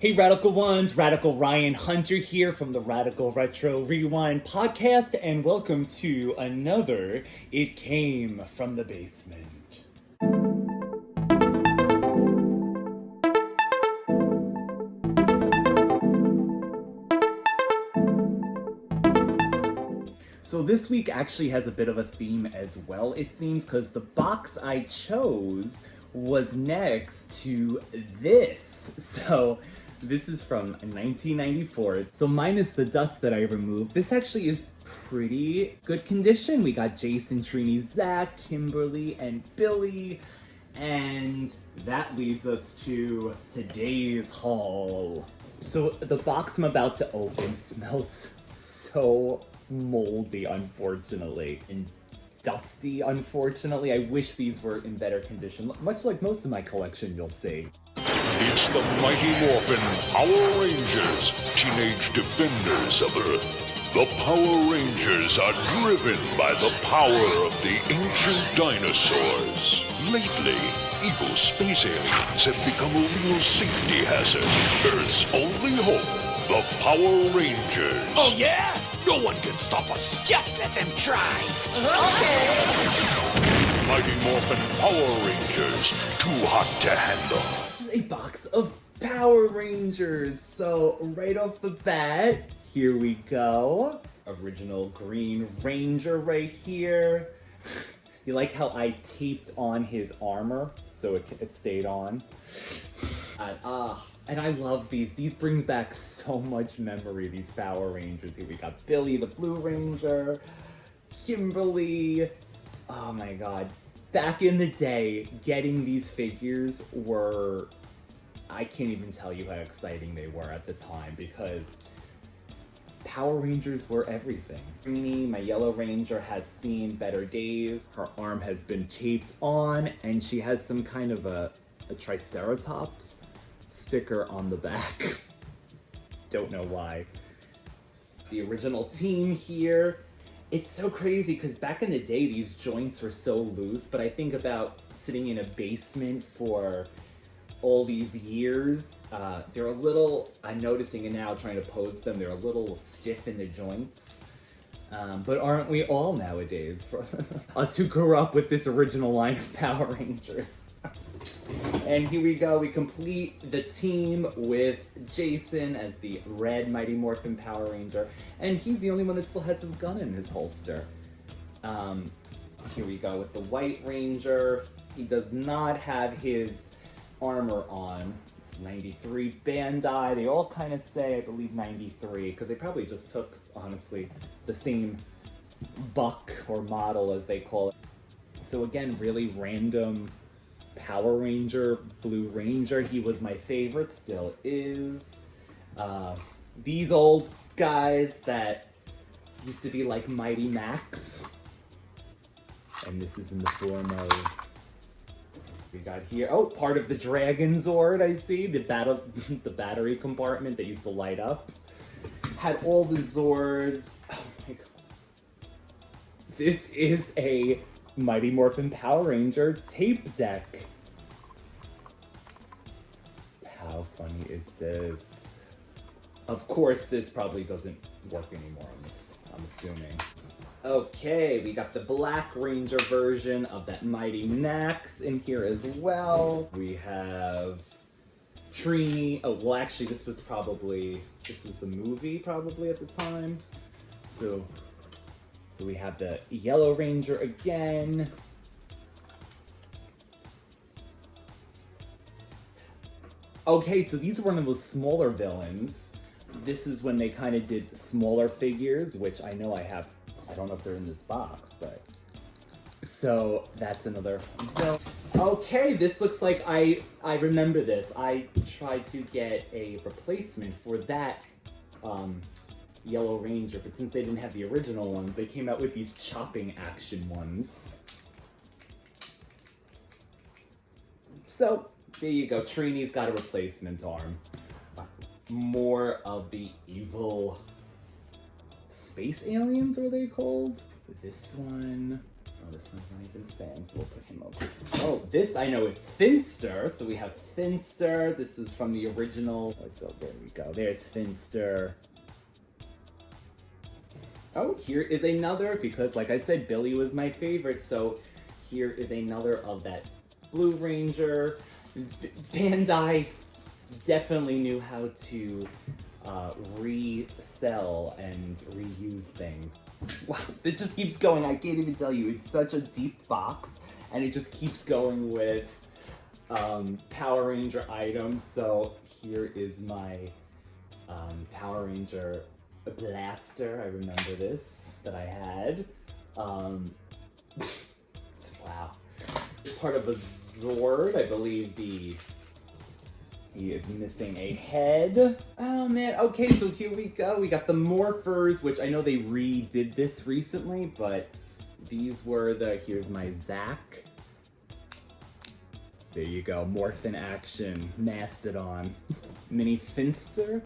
Hey Radical Ones, Radical Ryan Hunter here from the Radical Retro Rewind podcast, and welcome to another It Came from the Basement. So this week actually has a bit of a theme as well, it seems, because the box I chose was next to this. So this is from 1994. So minus the dust that I removed, this actually is pretty good condition. We got Jason, Trini, Zach, Kimberly, and Billy. And that leads us to today's haul. So the box I'm about to open smells so moldy, unfortunately, and dusty, unfortunately. I wish these were in better condition, much like most of my collection, you'll see. It's the Mighty Morphin Power Rangers, teenage defenders of Earth. The Power Rangers are driven by the power of the ancient dinosaurs. Lately, evil space aliens have become a real safety hazard. Earth's only hope, the Power Rangers. Oh yeah? No one can stop us. Just let them try. Okay. Mighty Morphin Power Rangers, too hot to handle. A box of Power Rangers. So right off the bat, here we go. Original Green Ranger right here. You like how I taped on his armor so it stayed on? And I love these. These bring back so much memory, these Power Rangers. Here we got Billy the Blue Ranger, Kimberly. Oh my god. Back in the day, getting these figures were... I can't even tell you how exciting they were at the time, because Power Rangers were everything. Trini, my Yellow Ranger, has seen better days. Her arm has been taped on, and she has some kind of a Triceratops sticker on the back. Don't know why. The original team here. It's so crazy because back in the day these joints were so loose, but I think about sitting in a basement for all these years, they're a little, I'm noticing it now trying to pose them, they're a little stiff in the joints. But aren't we all nowadays, for us who grew up with this original line of Power Rangers? And here we go, we complete the team with Jason as the red Mighty Morphin Power Ranger, and he's the only one that still has his gun in his holster. Here we go with the White Ranger. He does not have his armor on. It's 93 Bandai. They all kind of say, I believe, 93, because they probably just took, honestly, the same buck or model as they call it. So again, really random Power Ranger, Blue Ranger. He was my favorite, still is. These old guys that used to be like Mighty Max. And this is in the form of, we got here, oh, part of the Dragon Zord, I see. The battery compartment that used to light up. Had all the Zords. Oh my god. This is a Mighty Morphin Power Ranger tape deck. How funny is this? Of course, this probably doesn't work anymore on this, I'm assuming. Okay, we got the Black Ranger version of that Mighty Max in here as well. We have Trini. Oh, well, actually, this was the movie probably at the time. So we have the Yellow Ranger again. Okay, so these are one of the smaller villains. This is when they kind of did smaller figures, which I know I have. I don't know if they're in this box, but... So that's another villain. Okay, this looks like I remember this. I tried to get a replacement for that Yellow Ranger, but since they didn't have the original ones, they came out with these chopping action ones. So, there you go. Trini's got a replacement arm. More of the evil space aliens, are they called? This one. Oh, this one's not even spanned, so we'll put him over. Oh, this I know is Finster. So we have Finster. This is from the original. Oh, there we go. There's Finster. Oh, here is another, because like I said, Billy was my favorite, so here is another of that Blue Ranger. Bandai definitely knew how to resell and reuse things. Wow, it just keeps going. I can't even tell you. It's such a deep box, and it just keeps going with Power Ranger items. So here is my Power Ranger blaster. I remember this, that I had. Wow. It's part of a Zord. I believe he is missing a head. Oh man, okay, so here we go. We got the Morphers, which I know they redid this recently, but these were here's my Zack. There you go, Morph in action, Mastodon. Mini Finster.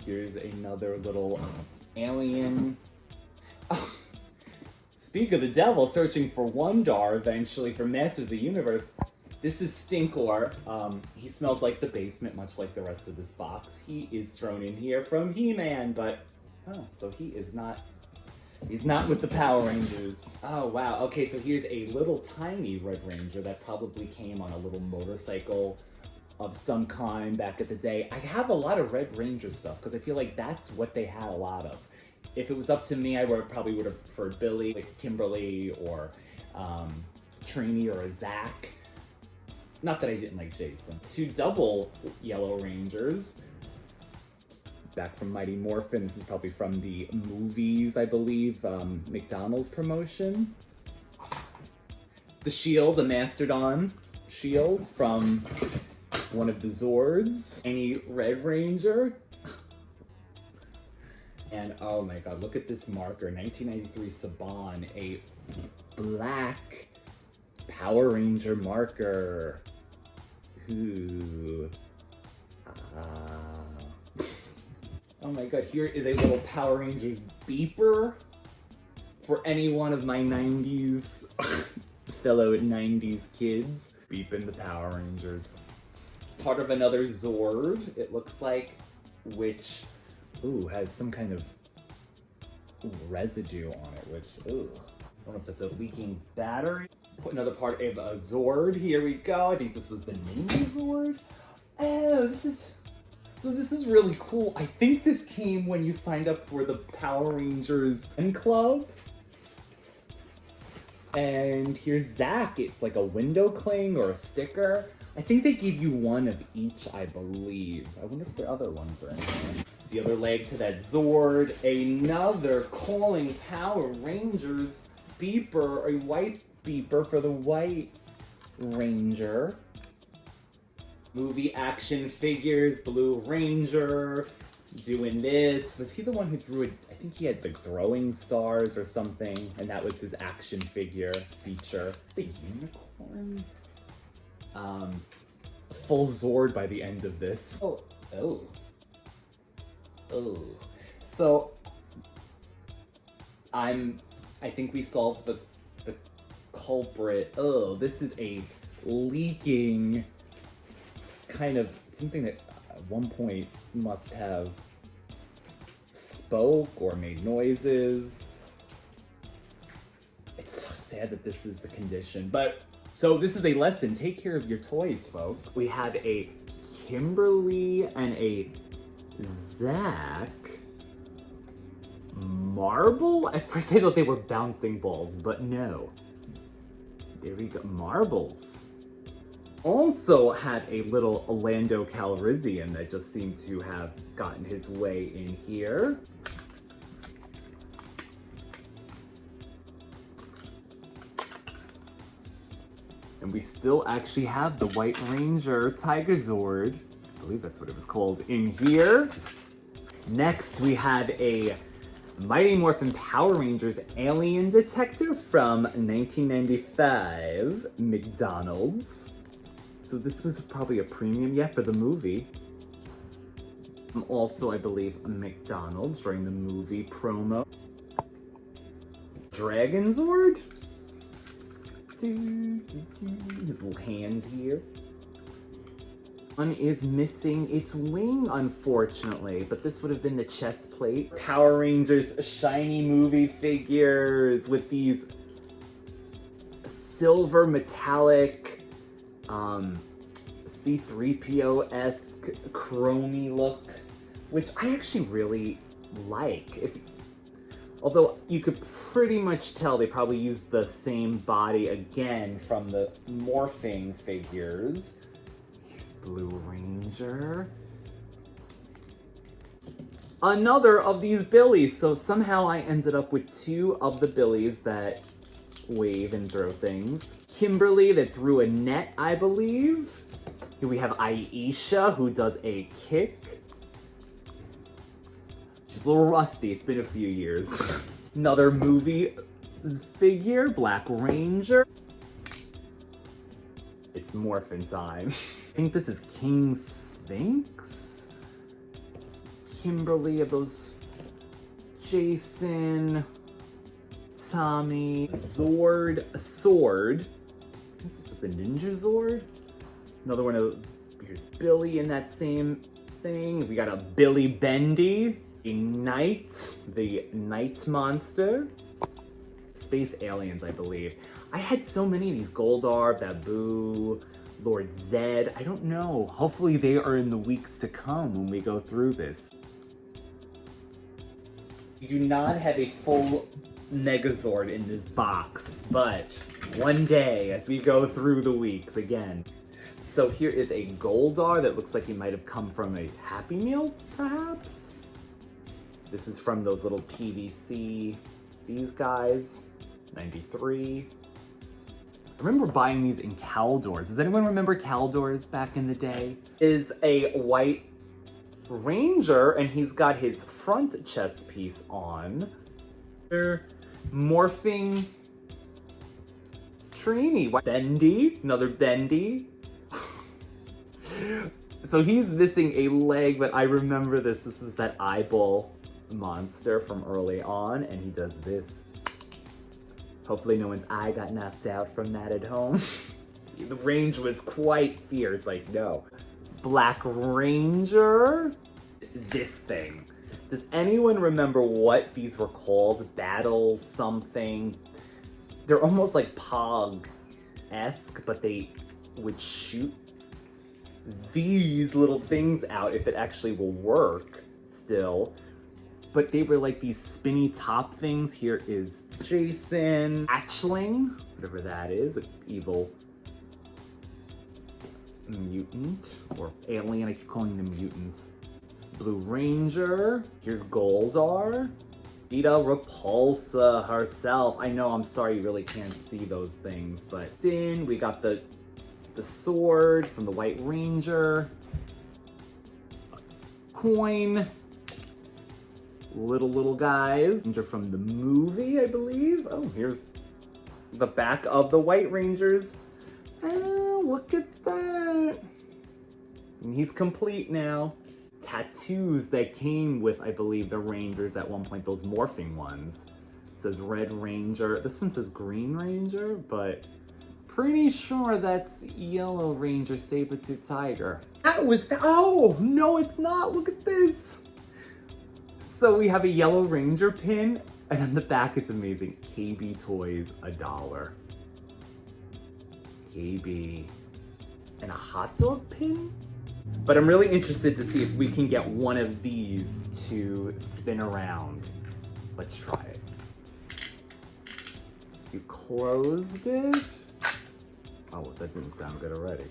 Here's another little alien. Oh. Speak of the devil, searching for Wun-Dar eventually for Master of the Universe. This is Stinkor. He smells like the basement, much like the rest of this box. He is thrown in here from He-Man, but oh, so he's not with the Power Rangers. Oh wow, okay, so here's a little tiny Red Ranger that probably came on a little motorcycle of some kind back at the day. I have a lot of Red Ranger stuff because I feel like that's what they had a lot of. If it was up to me, I probably would have preferred Billy, like Kimberly, or Trini, or a Zack. Not that I didn't like Jason. 2 double Yellow Rangers. Back from Mighty Morphin. This is probably from the movies, I believe. McDonald's promotion. The Shield, the Mastodon Shield from one of the Zords. Any Red Ranger. And oh my god, look at this marker. 1993 Saban, a black Power Ranger marker. Ooh. Oh my god, here is a little Power Rangers beeper for any one of my 90s, fellow 90s kids. Beeping the Power Rangers. Part of another Zord, it looks like, which, ooh, has some kind of residue on it, which, ooh, I don't know if that's a leaking battery. Put another part of a Zord. Here we go. I think this was the Ninja Zord. Oh, this is really cool. I think this came when you signed up for the Power Rangers Fan Club. And here's Zack. It's like a window cling or a sticker. I think they gave you one of each, I believe. I wonder if the other ones are in there. The other leg to that Zord. Another Calling Power Rangers beeper, a white beeper for the White Ranger. Movie action figures, Blue Ranger, doing this. Was he the one who drew it? I think he had the throwing stars or something, and that was his action figure feature. The unicorn? Full Zord by the end of this. Oh. So, I think we solved the culprit. Oh, this is a leaking kind of something that at one point must have spoke or made noises. It's so sad that this is the condition, but so this is a lesson. Take care of your toys, folks. We have a Kimberly and a Zack marble. At first I thought they were bouncing balls, but no. There we go, marbles. Also had a little Orlando Calrissian that just seemed to have gotten his way in here. And we still actually have the White Ranger Tiger Zord, I believe that's what it was called, in here. Next we had a Mighty Morphin Power Rangers Alien Detector from 1995, McDonald's. So this was probably a premium, yeah, for the movie. Also, I believe, McDonald's during the movie promo. Dragon Zord His little hands here. One is missing its wing, unfortunately, but this would have been the chest plate. Power Rangers shiny movie figures with these silver metallic C-3PO-esque chromey look, which I actually really like. Although you could pretty much tell they probably used the same body again from the morphing figures. Here's Blue Ranger. Another of these Billies. So somehow I ended up with two of the Billies that wave and throw things. Kimberly that threw a net, I believe. Here we have Aisha who does a kick. She's a little rusty, it's been a few years. Another movie figure, Black Ranger. It's morphin' time. I think this is King Sphinx. Kimberly of those Jason, Tommy, Zord, Sword. I think this was the Ninja Zord. Another one of, here's Billy in that same thing. We got a Billy Bendy. Ignite, the night monster. Space aliens, I believe. I had so many of these. Goldar, Babu, Lord Zed. I don't know. Hopefully they are in the weeks to come when we go through this. We do not have a full Megazord in this box, but one day as we go through the weeks again. So here is a Goldar that looks like he might have come from a Happy Meal, perhaps? This is from those little PVC, these guys, 93. I remember buying these in Caldors. Does anyone remember Caldors back in the day? Is a white Ranger, and he's got his front chest piece on. Morphing Trini, Bendy, another Bendy. So he's missing a leg, but I remember this. This is that eyeball monster from early on, and he does this. Hopefully no one's eye got knocked out from that at home. The range was quite fierce, like no. Black Ranger. This thing. Does anyone remember what these were called? Battles something. They're almost like Pog-esque, but they would shoot these little things out if it actually will work still. But they were like these spinny top things. Here is Jason, Hatchling, whatever that is, an evil mutant or alien. I keep calling them mutants. Blue Ranger. Here's Goldar. Rita Repulsa herself. I know, I'm sorry, you really can't see those things, but then we got the sword from the White Ranger. Coin. Little guys. Ranger from the movie, I believe. Oh, here's the back of the White Rangers. Oh, look at that. And he's complete now. Tattoos that came with, I believe, the Rangers at one point, those morphing ones. It says Red Ranger. This one says Green Ranger, but pretty sure that's Yellow Ranger, Saber-Tooth Tiger. That was, oh, no, it's not. Look at this. So we have a Yellow Ranger pin, and on the back it's amazing. KB Toys, $1. KB. And a hot dog pin? But I'm really interested to see if we can get one of these to spin around. Let's try it. You closed it. Oh, that didn't sound good already.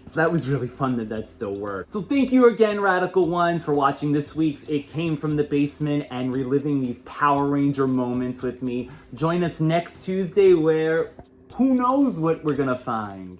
So that was really fun that still worked. So thank you again, Radical Ones, for watching this week's It Came From the Basement and reliving these Power Ranger moments with me. Join us next Tuesday where who knows what we're gonna find.